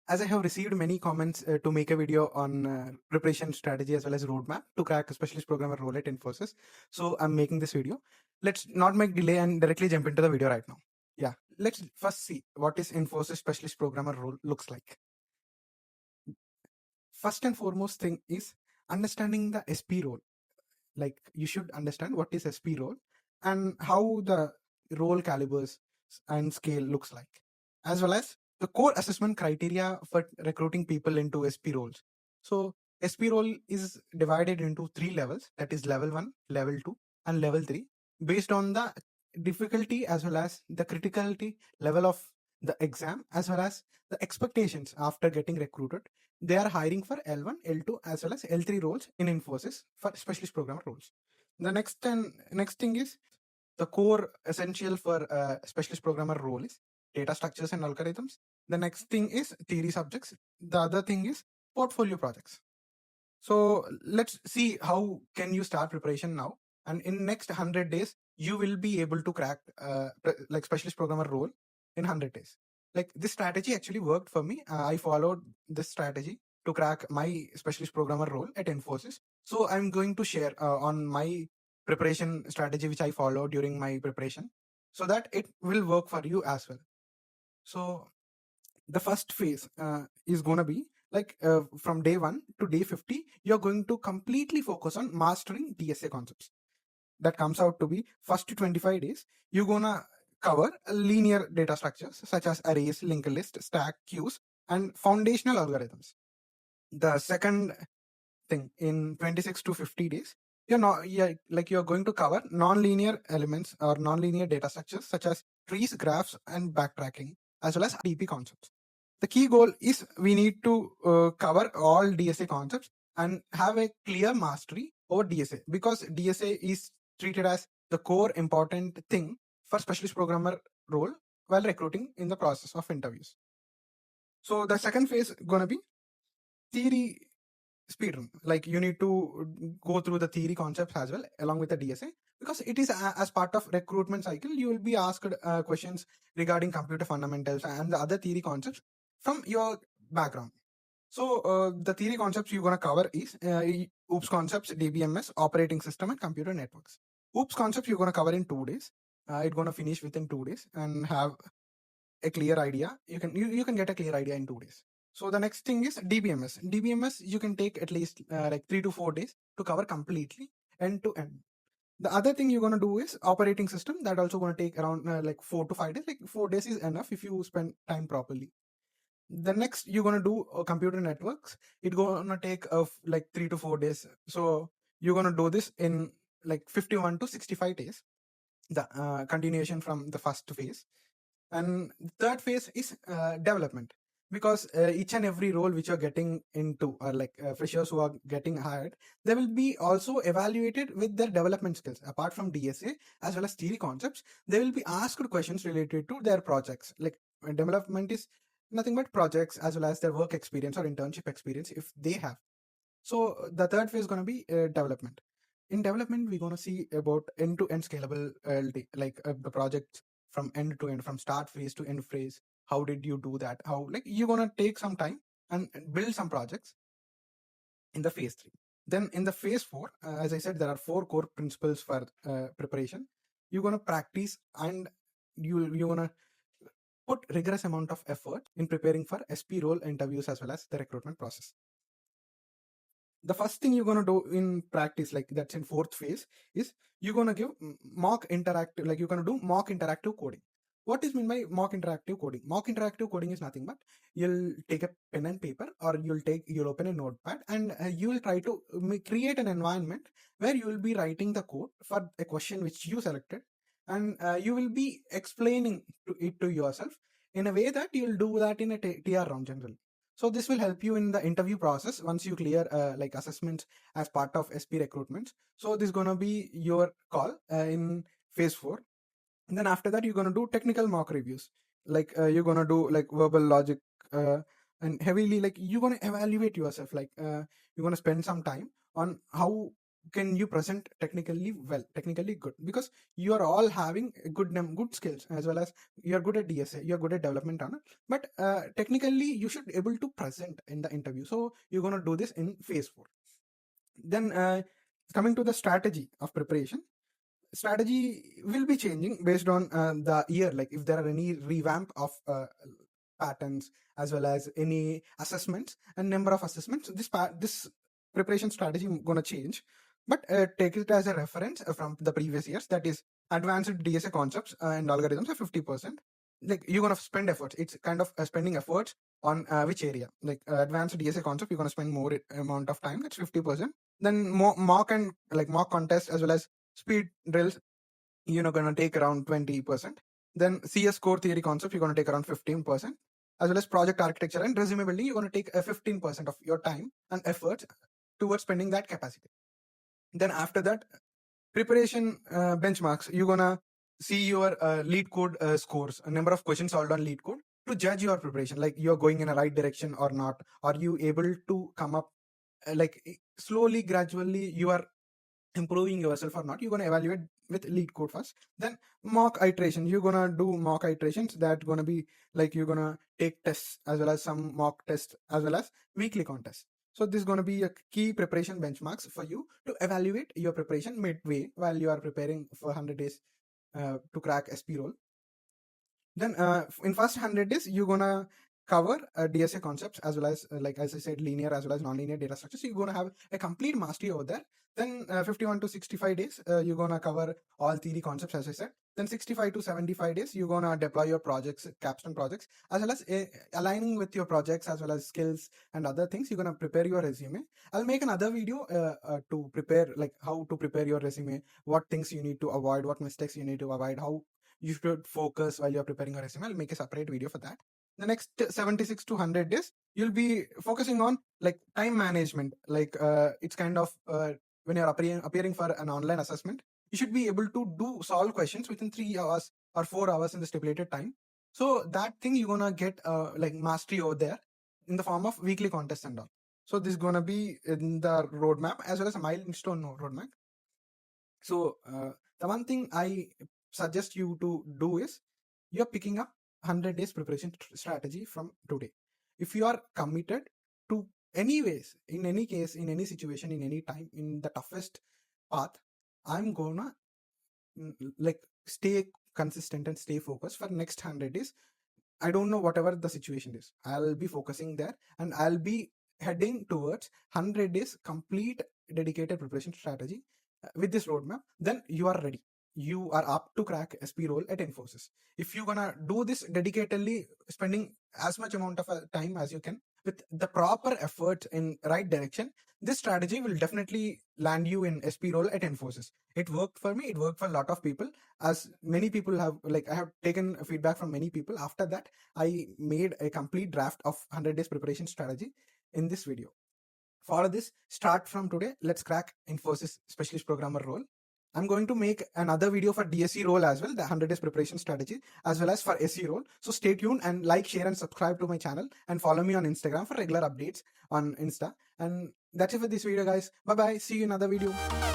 As I have received many comments to make a video on preparation strategy as well as roadmap to crack a specialist programmer role at Infosys. So I'm making this video. Let's not make delay and directly jump into the video right now. Yeah, let's first see what is Infosys specialist programmer role looks like. First and foremost thing is understanding the SP role. Like you should understand what is SP role and how the role calibers and scale looks like, as well as the core assessment criteria for recruiting people into SP roles. So SP role is divided into 3 levels, that is level 1, level 2 and level 3, based on the difficulty as well as the criticality level of the exam as well as the expectations after getting recruited. They are hiring for L1, L2 as well as L3 roles in Infosys for specialist programmer roles. The next thing is the core essential for specialist programmer role is data structures and algorithms. The next thing is theory subjects. The other thing is portfolio projects. So let's see how can you start preparation now. And in next 100 days, you will be able to crack like specialist programmer role in 100 days. Like this strategy actually worked for me. I followed this strategy to crack my specialist programmer role at Infosys. So I'm going to share on my preparation strategy, which I followed during my preparation, so that it will work for you as well. So the first phase is going to be like from day 1 to day 50, you're going to completely focus on mastering DSA concepts. That comes out to be first to 25 days, you're going to cover linear data structures such as arrays, linked list, stack, queues, and foundational algorithms. The second thing, in 26 to 50 days, you're going to cover non-linear elements or non-linear data structures such as trees, graphs, and backtracking, as well as DP concepts. The key goal is we need to cover all DSA concepts and have a clear mastery over DSA, because DSA is treated as the core important thing for specialist programmer role while recruiting in the process of interviews. So the second phase gonna be theory speedrun. Like you need to go through the theory concepts as well along with the DSA, because it is as part of recruitment cycle. You will be asked questions regarding computer fundamentals and the other theory concepts from your background. So the theory concepts you're going to cover is OOPS concepts, DBMS, operating system, and computer networks. OOPS concepts you're going to cover in 2 days. It's going to finish within 2 days and have a clear idea. You can get a clear idea in 2 days. So the next thing is DBMS. DBMS you can take at least like 3 to 4 days to cover completely end to end. The other thing you're going to do is operating system. That also going to take around like 4 to 5 days. Like 4 days is enough if you spend time properly. The next you're going to do computer networks. It's going to take like 3 to 4 days. So you're going to do this in like 51 to 65 days, the continuation from the first phase. And the third phase is development, because each and every role which you're getting into, or like freshers who are getting hired, they will be also evaluated with their development skills. Apart from DSA as well as theory concepts, they will be asked questions related to their projects. Like development is nothing but projects as well as their work experience or internship experience if they have. So the third phase is going to be development. In development, we're going to see about end-to-end scalable like the project from end to end, from start phase to end phase. How did you do that? How, like, you're going to take some time and build some projects in the phase 3. Then in the phase 4, as I said, there are 4 core principles for preparation. You're going to practice and you're going to put rigorous amount of effort in preparing for SP role interviews as well as the recruitment process. The first thing you're going to do in practice, like that's in 4th phase, is you're going to give mock interactive, like you're going to do mock interactive coding. What is mean by mock interactive coding? Mock interactive coding is nothing but you'll take a pen and paper, or you'll open a notepad, and you will try to create an environment where you will be writing the code for a question which you selected, and you will be explaining it to yourself in a way that you'll do that in a TR round generally. So this will help you in the interview process once you clear like assessments as part of SP recruitments. So this is going to be your call in phase 4. And then after that, you're going to do technical mock reviews. Like you're going to do like verbal logic and heavily, like you're going to evaluate yourself. Like you're going to spend some time on how can you present technically well, technically good, because you are all having good skills, as well as you're good at DSA, you're good at development on it, but technically you should able to present in the interview. So you're going to do this in phase 4. Then coming to the strategy of preparation, strategy will be changing based on the year, like if there are any revamp of patterns, as well as any assessments and number of assessments. This preparation strategy going to change, but take it as a reference from the previous years. That is, advanced DSA concepts and algorithms are 50%. Like you're going to spend efforts, it's kind of spending efforts on which area. Like advanced DSA concept, you're going to spend more amount of time, that's 50%. Then mock and like mock contest, as well as speed drills, you're going to take around 20%. Then CS core theory concept, you're going to take around 15%, as well as project architecture and resume building, you're going to take 15% of your time and effort towards spending that capacity. Then after that, preparation benchmarks, you're going to see your LeetCode scores, a number of questions solved on LeetCode, to judge your preparation, like you're going in a right direction or not. Are you able to come up like slowly, gradually, you are improving yourself or not? You're going to evaluate with LeetCode first. Then mock iteration, you're going to do mock iterations, that going to be like you're going to take tests, as well as some mock tests, as well as weekly contests. So this is going to be a key preparation benchmarks for you to evaluate your preparation midway while you are preparing for 100 days to crack SP role. Then in first 100 days, you're gonna cover DSA concepts, as well as like as I said, linear as well as non-linear data structures. So you're gonna have a complete mastery over there. Then 51 to 65 days, you're gonna cover all theory concepts, as I said. Then 65 to 75 days, you're gonna deploy your projects, Capstone projects, as well as aligning with your projects, as well as skills and other things. You're gonna prepare your resume. I'll make another video to prepare, like how to prepare your resume, what things you need to avoid, what mistakes you need to avoid, how you should focus while you're preparing your resume. I'll make a separate video for that. The next 76 to 100 days, you'll be focusing on like time management. Like it's kind of when you're appearing for an online assessment, you should be able to solve questions within 3 hours or 4 hours in the stipulated time. So that thing you're gonna get like mastery over there in the form of weekly contests and all. So this is gonna be in the roadmap, as well as a milestone roadmap. So the one thing I suggest you to do is, you're picking up 100 days preparation strategy from today. If you are committed to any ways, in any case, in any situation, in any time, in the toughest path, I'm gonna like stay consistent and stay focused for next 100 days. I don't know whatever the situation is, I'll be focusing there, and I'll be heading towards 100 days complete dedicated preparation strategy with this roadmap. Then you are ready, you are up to crack SP role at Infosys. If you're gonna do this dedicatedly, spending as much amount of time as you can with the proper effort in right direction, this strategy will definitely land you in SP role at Infosys. It worked for me, it worked for a lot of people, as many people have, like I have taken feedback from many people. After that, I made a complete draft of 100 days preparation strategy in this video. For this, start from today, let's crack Infosys Specialist Programmer role. I'm going to make another video for DSE role as well, the 100 days preparation strategy, as well as for SE role. So stay tuned and like, share, and subscribe to my channel, and follow me on Instagram for regular updates on Insta. And that's it for this video, guys. Bye bye. See you in another video.